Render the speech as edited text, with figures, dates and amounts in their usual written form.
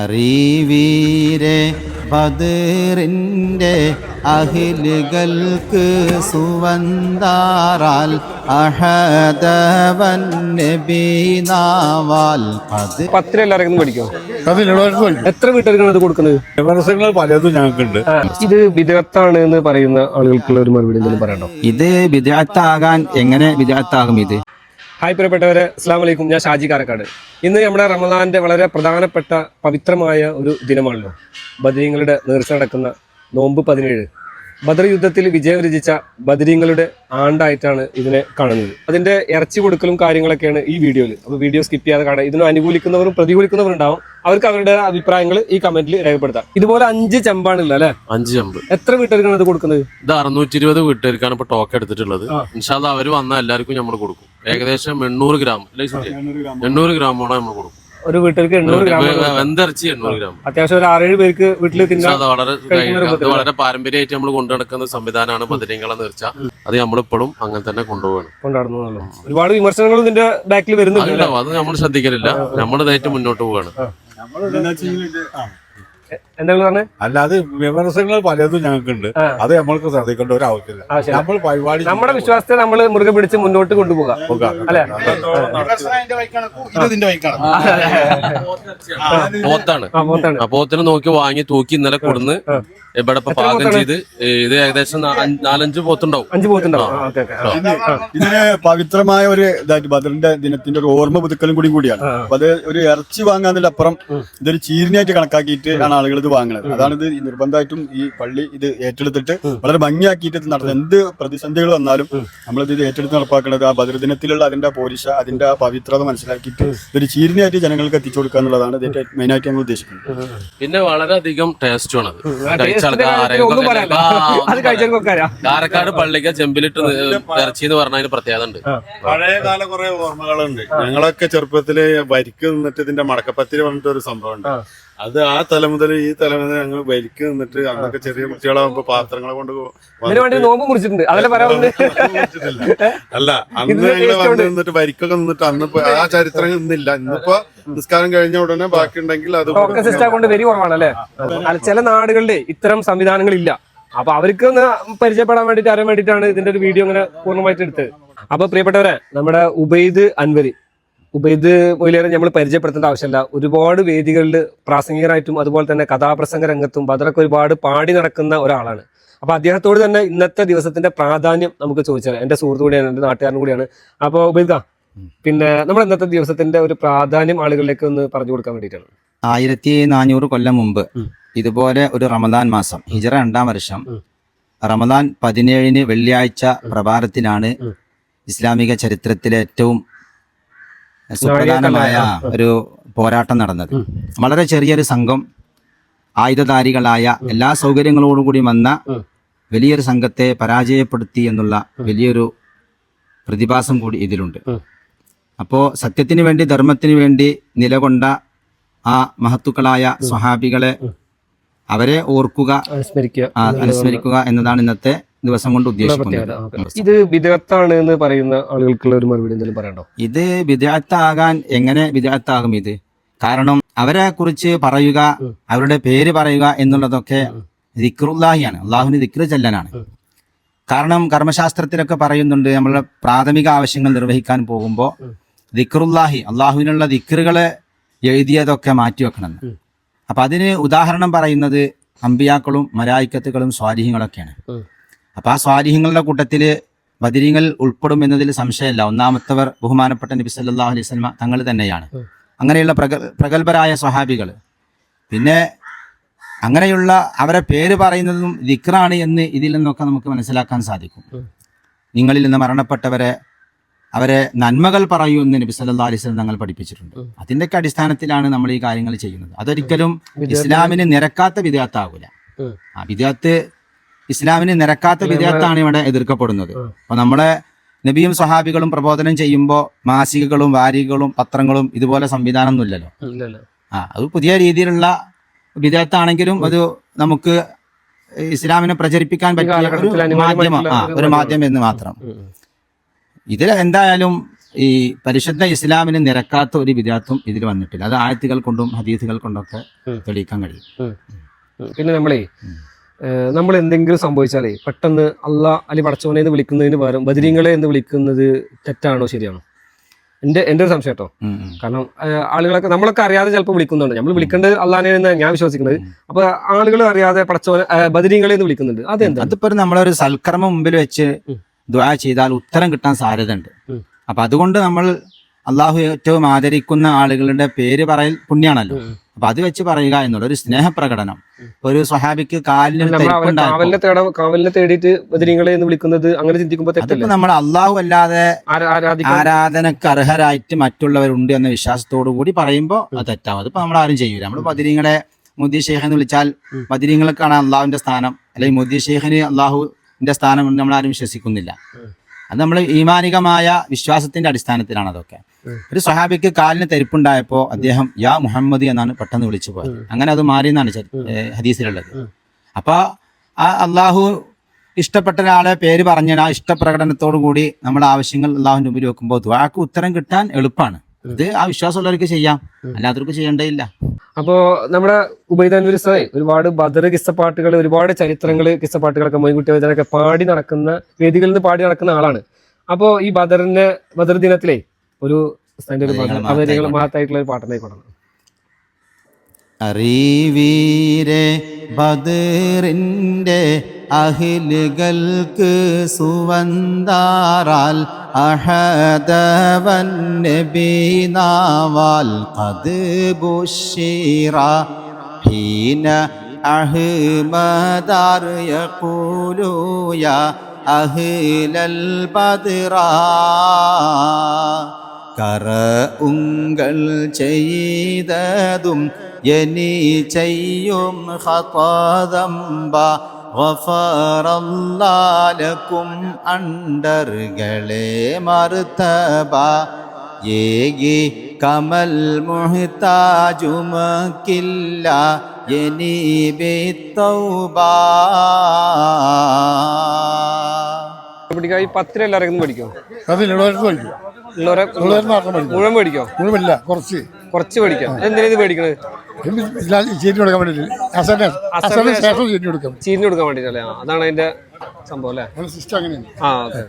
അറിവീരെ ബദറിൻ്റെ അഹിലുകൾക്ക് സുവന്താറാൽ അഹദവൻ നബീനാവാൽ പത്തിലെല്ലാവരും പഠിക്കും. എത്ര വീട്ടുകാർക്കാണ് ഇത് കൊടുക്കുന്നത്? വിമർശനങ്ങൾ പലതും ഞങ്ങൾക്കുണ്ട്. ഇത് വിദഗ്ധാണ് എന്ന് പറയുന്ന ആളുകൾക്കുള്ള ഒരു മറുപടി എന്തെങ്കിലും പറയണോ? ഇത് വിദഗ്ധാകാൻ എങ്ങനെ വിദഗ്ധാകും ഇത്? ഹായ് പ്രിയപ്പെട്ടവരെ, അസ്സാം വലൈക്കും. ഞാൻ ഷാജി കാരക്കാട്. ഇന്ന് നമ്മുടെ റമദാന്റെ വളരെ പ്രധാനപ്പെട്ട പവിത്രമായ ഒരു ദിനമാണല്ലോ. ബദരീങ്ങളുടെ നേർച്ച നടക്കുന്ന നോമ്പ് 17. ബദർ യുദ്ധത്തിൽ വിജയം രചിച്ച ബദരീങ്ങളുടെ ആണ്ടായിട്ടാണ് ഇതിനെ കാണുന്നത്. അതിന്റെ ഇറച്ചി കൊടുക്കലും കാര്യങ്ങളൊക്കെയാണ് ഈ വീഡിയോയിൽ. അപ്പോൾ വീഡിയോ സ്കിപ്പ് ചെയ്യാതെ കാണാം. ഇതിനെ അനുകൂലിക്കുന്നവരും പ്രതികൂലിക്കുന്നവരും ഉണ്ടാവും. അവർക്ക് അവരുടെ അഭിപ്രായങ്ങൾ ഈ കമന്റിൽ രേഖപ്പെടുത്താം. ഇതുപോലെ 5 ചെമ്പാണുള്ളത് അല്ലെ? 5 ചെമ്പ്. എത്ര വീട്ടുകാർക്കാണ് ഇത് കൊടുക്കുന്നത്? ഇത് 620 വീട്ടുകാർക്കാണ് ഇപ്പൊ ടോക്ക് എടുത്തിട്ടുള്ളത്. ഇൻഷാ അല്ലാഹ് അവര് വന്നാൽ എല്ലാവർക്കും നമ്മൾ കൊടുക്കും. ഏകദേശം 800 ഗ്രാം 800 ഗ്രാമോടെ നമ്മൾ കൊടുക്കും. ഒരു വീട്ടിലേക്ക് 800 ഗ്രാം വെന്തിറച്ചി 800 ഗ്രാം. അത്യാവശ്യം ഒരു 6-7 പേർക്ക് വീട്ടിൽ വളരെ പാരമ്പര്യമായിട്ട് നമ്മൾ കൊണ്ടുനടക്കുന്ന സംവിധാനമാണ് ബദരീങ്ങളെ നേർച്ച. അത് നമ്മളിപ്പോഴും അങ്ങനെ തന്നെ കൊണ്ടുപോകണം. ഒരുപാട് വിമർശനങ്ങളും ഇതിന്റെ ബാക്കിൽ വരുന്നുണ്ട്. അത് നമ്മൾ ശ്രദ്ധിക്കലില്ല. നമ്മൾ ഇതായിട്ട് മുന്നോട്ട് പോവുകയാണ്. എന്താണ് പറഞ്ഞത്? അല്ലാതെ വിമർശനങ്ങൾ പലതും ഞങ്ങൾക്കുണ്ട്. അത് നമ്മൾക്ക് ശ്രദ്ധിക്കേണ്ട ഒരു ആവശ്യമില്ല. നമ്മൾ പരിപാടി നമ്മുടെ വിശ്വാസത്തെ നമ്മൾ മുറുകെ പിടിച്ച് മുന്നോട്ട് കൊണ്ടുപോകാം അല്ലെ? പോത്താണ്. പോത്തിനെ നോക്കി വാങ്ങി തൂക്കി ഇന്നലെ കൊടുന്ന് ഇവിടെ പാകം ചെയ്ത് ഇത് ഏകദേശം 4-5 പോത്തുണ്ടാവും. 5 പോത്തുണ്ടാവും. ഇതിന് പവിത്രമായ ഒരു ഇതായിട്ട് ബദറിന്റെ ദിനത്തിന്റെ ഒരു ഓർമ്മ പുതുക്കലും കൂടിയാണ്. അപ്പൊ അത് ഒരു ഇറച്ചി വാങ്ങാന്നതിന്റെ അപ്പുറം ഇതൊരു ചീരിനായിട്ട് കണക്കാക്കിയിട്ട് ആണ് ആളുകൾ ഇത് വാങ്ങുന്നത്. അതാണ് ഇത് നിർബന്ധമായിട്ടും ഈ പള്ളി ഇത് ഏറ്റെടുത്തിട്ട് വളരെ ഭംഗിയാക്കിയിട്ട് നടത്തുന്നത്. എന്ത് പ്രതിസന്ധികൾ വന്നാലും നമ്മളിത് ഏറ്റെടുത്ത് നടപ്പാക്കുന്നത് ആ ബദർ ദിനത്തിലുള്ള അതിന്റെ പോരിശ, അതിന്റെ ആ പവിത്രത മനസ്സിലാക്കിയിട്ട് ഇതൊരു ചീരിനായിട്ട് ജനങ്ങൾക്ക് എത്തിച്ചു കൊടുക്കുക എന്നുള്ളതാണ് ഇതിന്റെ മെയിനായിട്ട് ഞങ്ങൾ ഉദ്ദേശിക്കുന്നത്. പിന്നെ വളരെയധികം ടേസ്റ്റുമാണ് അത്. കാരക്കാട് പള്ളിക്ക് ചെമ്പിലിട്ട് ഇറച്ചി എന്ന് പറഞ്ഞതിന് പ്രത്യേകത ഉണ്ട്. പഴയകാല കുറെ ഓർമ്മകളുണ്ട്. ഞങ്ങളൊക്കെ ചെറുപ്പത്തില് വരിക്ക് നിന്നിട്ട് ഇതിന്റെ മടക്കപ്പത്തിരി പറഞ്ഞിട്ട് ഒരു സംഭവം ഉണ്ട്. അത് ആ തല മുതൽ ഈ തല മുതൽ ഞങ്ങൾ വരിക്ക് നിന്നിട്ട് അന്നൊക്കെ ചെറിയ കുട്ടികളാകുമ്പോ പാത്രങ്ങളെ കൊണ്ട് നോമ്പ് മുറിച്ചിട്ടുണ്ട്. അല്ല, അന്ന് ഞങ്ങള് വന്ന് നിന്നിട്ട് വരിക്കൊക്കെ നിന്നിട്ട് അന്ന് ആ ചരിത്രം ഇന്നില്ല. ഇന്നിപ്പോ നിസ്കാരം കഴിഞ്ഞ ഉടനെ ബാക്കി ഉണ്ടെങ്കിൽ അത് കൊണ്ട് വരി കുറവാണല്ലേ? ചില നാടുകളിലെ ഇത്തരം സംവിധാനങ്ങളില്ല. അപ്പൊ അവർക്ക് ഒന്ന് പരിചയപ്പെടാൻ വേണ്ടിട്ട് അറിയാൻ വേണ്ടിയിട്ടാണ് ഇതിന്റെ ഒരു വീഡിയോ ഇങ്ങനെ പൂർണ്ണമായിട്ട് എടുത്തത്. അപ്പൊ പ്രിയപ്പെട്ടവരെ, നമ്മുടെ ഉബൈദ് മൊയ്ലിയാരെ നമ്മൾ പരിചയപ്പെടുത്തേണ്ട ആവശ്യമില്ല. ഒരുപാട് വേദികളിൽ പ്രാസംഗികരായിട്ടും അതുപോലെ തന്നെ കഥാപ്രസംഗ രംഗത്തും ബദറൊക്കെ ഒരുപാട് പാടി നടക്കുന്ന ഒരാളാണ്. അപ്പൊ അദ്ദേഹത്തോട് തന്നെ ഇന്നത്തെ ദിവസത്തിന്റെ പ്രാധാന്യം നമുക്ക് ചോദിച്ചാൽ, എന്റെ സുഹൃത്തു കൂടിയാണ്, എന്റെ നാട്ടുകാരൻ കൂടിയാണ്. അപ്പൊ ഉബൈദ്, പിന്നെ നമ്മൾ ഇന്നത്തെ ദിവസത്തിന്റെ ഒരു പ്രാധാന്യം ആളുകളിലേക്ക് ഒന്ന് പറഞ്ഞു കൊടുക്കാൻ വേണ്ടിയിട്ടാണ്. 1400 കൊല്ലം മുമ്പ് ഇതുപോലെ ഒരു റമദാൻ മാസം, ഹിജറ 2-ാം വർഷം റമദാൻ 17 വെള്ളിയാഴ്ച പ്രഭാതത്തിലാണ് ഇസ്ലാമിക ചരിത്രത്തിലെ ഏറ്റവും സുപ്രധാനമായ ഒരു പോരാട്ടം നടന്നത്. വളരെ ചെറിയൊരു സംഘം ആയുധധാരികളായ എല്ലാ സൗകര്യങ്ങളോടും കൂടി വന്ന വലിയൊരു സംഘത്തെ പരാജയപ്പെടുത്തി എന്നുള്ള വലിയൊരു പ്രതിഭാസം കൂടി ഇതിലുണ്ട്. അപ്പോൾ സത്യത്തിന് വേണ്ടി, ധർമ്മത്തിന് വേണ്ടി നിലകൊണ്ട ആ മഹത്തുക്കളായ സ്വഹാബികളെ അവരെ ഓർക്കുക, അനുസ്മരിക്കുക എന്നതാണ് ഇന്നത്തെ ദിവസം കൊണ്ട് ഉദ്ദേശിക്കുന്നത്. ഇത് ബിദ്അത്താണ് എന്ന് പറയുന്ന ആളുകൾക്കുള്ള ഒരു മറുപടി എന്തെങ്കിലും പറയണ്ടോ? ഇത് ബിദ്അത്താകാൻ എങ്ങനെ ബിദ്അത്താകും ഇത്? കാരണം അവരെ കുറിച്ച് പറയുക, അവരുടെ പേര് പറയുക എന്നുള്ളതൊക്കെ ദിക്റുല്ലാഹിയാണ്, അള്ളാഹുവിന് ദിക്ർ ചെല്ലാനാണ്. കാരണം കർമ്മശാസ്ത്രത്തിലൊക്കെ പറയുന്നുണ്ട്, നമ്മളുടെ പ്രാഥമിക ആവശ്യങ്ങൾ നിർവഹിക്കാൻ പോകുമ്പോൾ ദിക്റുല്ലാഹി, അള്ളാഹുവിനുള്ള ദിക്റുകളെ എഴുതിയതൊക്കെ മാറ്റിവെക്കണം. അപ്പൊ അതിന് ഉദാഹരണം പറയുന്നത് അമ്പിയാക്കളും മലായിക്കത്തുകളും സ്വാലിഹീങ്ങളൊക്കെയാണ്. അപ്പൊ ആ സ്വാലിഹീങ്ങളുടെ കൂട്ടത്തില് ബദരീങ്ങൾ ഉൾപ്പെടും എന്നതിൽ സംശയമില്ല. ഒന്നാമത്തവർ ബഹുമാനപ്പെട്ട നബി സല്ലല്ലാഹു അലൈഹി വസല്ലം തങ്ങൾ തന്നെയാണ്. അങ്ങനെയുള്ള പ്രഗത്ഭരായ സ്വഹാബികൾ. പിന്നെ അങ്ങനെയുള്ള അവരെ പേര് പറയുന്നതും ദിക്റാണ് എന്ന് ഇതിൽ നിന്നൊക്കെ നമുക്ക് മനസ്സിലാക്കാൻ സാധിക്കും. നിങ്ങളിൽ നിന്ന് മരണപ്പെട്ടവരെ, അവരെ നന്മകൾ പറയൂ എന്ന് നബി സല്ലല്ലാഹു അലൈഹി വസല്ലം തങ്ങൾ പഠിപ്പിച്ചിട്ടുണ്ട്. അതിൻ്റെയൊക്കെ അടിസ്ഥാനത്തിലാണ് നമ്മൾ ഈ കാര്യങ്ങൾ ചെയ്യുന്നത്. അതൊരിക്കലും ഇസ്ലാമിന് നിരക്കാത്ത ബിദ്അത്താകൂല. ആ ബിദ്അത്ത് ഇസ്ലാമിന് നിരക്കാത്ത ബിദ്അത്താണ് ഇവിടെ എതിർക്കപ്പെടുന്നത്. അപ്പൊ നമ്മളെ നബിയും സ്വഹാബികളും പ്രബോധനം ചെയ്യുമ്പോൾ മാസികകളും വാരികകളും പത്രങ്ങളും ഇതുപോലെ സംവിധാനമൊന്നും ഇല്ലല്ലോ. അത് പുതിയ രീതിയിലുള്ള ബിദ്അത്താണെങ്കിലും അത് നമുക്ക് ഇസ്ലാമിനെ പ്രചരിപ്പിക്കാൻ പറ്റിയ ഒരു മാധ്യമം എന്ന് മാത്രം. ഇതിൽ എന്തായാലും ഈ പരിശുദ്ധ ഇസ്ലാമിന് നിരക്കാത്ത ഒരു വിദ്യാർത്ഥം ഇതിൽ വന്നിട്ടില്ല. അത് ആയത്തുകൾ കൊണ്ടും ഹദീസുകൾ കൊണ്ടൊക്കെ തെളിയിക്കാൻ കഴിയും. പിന്നെ നമ്മൾ എന്തെങ്കിലും സംഭവിച്ചാലേ പെട്ടെന്ന് അള്ളാഹ് അലി പടച്ചോനെ എന്ന് വിളിക്കുന്നതിന് പകരം ബദരീങ്ങളെ എന്ന് വിളിക്കുന്നത് തെറ്റാണോ ശരിയാണോ? എൻ്റെ ഒരു സംശയം കേട്ടോ. കാരണം ആളുകളൊക്കെ നമ്മളൊക്കെ അറിയാതെ ചിലപ്പോൾ വിളിക്കുന്നുണ്ട്. നമ്മൾ വിളിക്കേണ്ടത് അള്ളാഹിനെ എന്ന് ഞാൻ വിശ്വസിക്കുന്നത്. അപ്പൊ ആളുകൾ അറിയാതെ പടച്ചോനെ ബദരീങ്ങളെ എന്ന് വിളിക്കുന്നുണ്ട്. അതെന്താ? അതിപ്പോ നമ്മളൊരു സൽക്കർമ്മം മുമ്പിൽ വെച്ച് ദുആ ചെയ്താൽ ഉത്തരം കിട്ടാൻ സാധ്യതയുണ്ട്. അപ്പൊ അതുകൊണ്ട് നമ്മൾ അള്ളാഹു ഏറ്റവും ആദരിക്കുന്ന ആളുകളുടെ പേര് പറയൽ പുണ്യാണല്ലോ. അപ്പൊ അത് വെച്ച് പറയുക എന്നുള്ള ഒരു സ്നേഹപ്രകടനം. ഒരു സ്വഹാബിക്ക് കാവലിനെ തേടിയിട്ട് ബദരീങ്ങളെ എന്ന് വിളിക്കുന്നത് അങ്ങനെ ചിന്തിക്കുമ്പോൾ അതിപ്പോ നമ്മൾ അള്ളാഹു അല്ലാതെ ആരാധനക്ക് അർഹരായിട്ട് മറ്റുള്ളവരുണ്ട് എന്ന വിശ്വാസത്തോടു കൂടി പറയുമ്പോൾ അത് തെറ്റാവും. അതിപ്പോ നമ്മൾ ആരും ചെയ്യൂല. നമ്മൾ ബദരീങ്ങളെ മുദി ഷെയ്ഖ് എന്ന് വിളിച്ചാൽ ബദരീങ്ങൾക്കാണ് അള്ളാഹുവിന്റെ സ്ഥാനം, അല്ലെങ്കിൽ മുദി ഷെയ്ഖിന് അള്ളാഹുവിന്റെ സ്ഥാനം എന്ന് നമ്മൾ ആരും വിശ്വസിക്കുന്നില്ല. അത് നമ്മൾ ഈമാനികമായ വിശ്വാസത്തിന്റെ അടിസ്ഥാനത്തിലാണ് അതൊക്കെ. ഒരു സ്വഹാബിക്ക് കാലിന് തെരുപ്പുണ്ടായപ്പോൾ അദ്ദേഹം യാ മുഹമ്മദ് എന്നാണ് പെട്ടെന്ന് വിളിച്ചു പോയത്. അങ്ങനെ അത് മാറിയെന്നാണ് ഹദീസിലുള്ളത്. അപ്പൊ ആ അള്ളാഹു ഇഷ്ടപ്പെട്ട ഒരാളെ പേര് പറഞ്ഞാൽ ആ ഇഷ്ടപ്രകടനത്തോടു കൂടി നമ്മുടെ ആവശ്യങ്ങൾ അള്ളാഹുവിന്റെ മുമ്പിൽ വെക്കുമ്പോൾ ദുആക്ക് ഉത്തരം കിട്ടാൻ എളുപ്പമാണ്. ഇത് ആ വിശ്വാസമുള്ളവർക്ക് ചെയ്യാം, അല്ലാത്തവർക്ക് ചെയ്യേണ്ടതില്ല. അപ്പോ നമ്മുടെ ഉബൈദ് ഒരുപാട് ബദർ കിസ്സപ്പാട്ടുകൾ, ഒരുപാട് ചരിത്രങ്ങൾ കിസ്സപ്പാട്ടുകളൊക്കെ മൊയ്ൻകുട്ടി വൈദ്യനൊക്കെ പാടി നടക്കുന്ന വേദികളിൽ നിന്ന് പാടി നടക്കുന്ന ആളാണ്. അപ്പോ ഈ ബദർ ദിനത്തിലെ ഒരു മഹത്തായിട്ടുള്ള ഒരു പാട്ടിനായിക്കോട്ടെ. അറിവീരെ ബദറിന്റെ അഹിലുകൾക്ക് സുവന്താറാൽ അഹദവൻ നബീനാവാൽ ഖദ് ബുശിറ ഹീന അഹ്മദാർ യഖൂലു യാ അഹ്ലൽ ബദ്റാ കറ ഉങ്കൾ ചെയ്തതും എനി ചെയ്യും ഖതദംബ ഗഫറല്ലാലക്കും അണ്ടറുകളെ മർതബ ഏകി കമൽ മുഹ്താജുമക്കില്ല എനി ബിത്തൗബ. ഈ 10 എല്ലാവരും പഠിക്കോ? മുഴുവൻ മേടിക്കോ? മുഴുവനില്ല, കുറച്ച് പഠിക്കാം. എന്തിനാ ഇത് മേടിക്കണത്? ചീരിന് കൊടുക്കാൻ വേണ്ടിട്ട്, ചീരിന് കൊടുക്കാൻ വേണ്ടിട്ടല്ലേ? അതാണ് അതിന്റെ സംഭവം അല്ലേ? സിസ്റ്റം അങ്ങനെയാണ്. ആ, ഓക്കെ.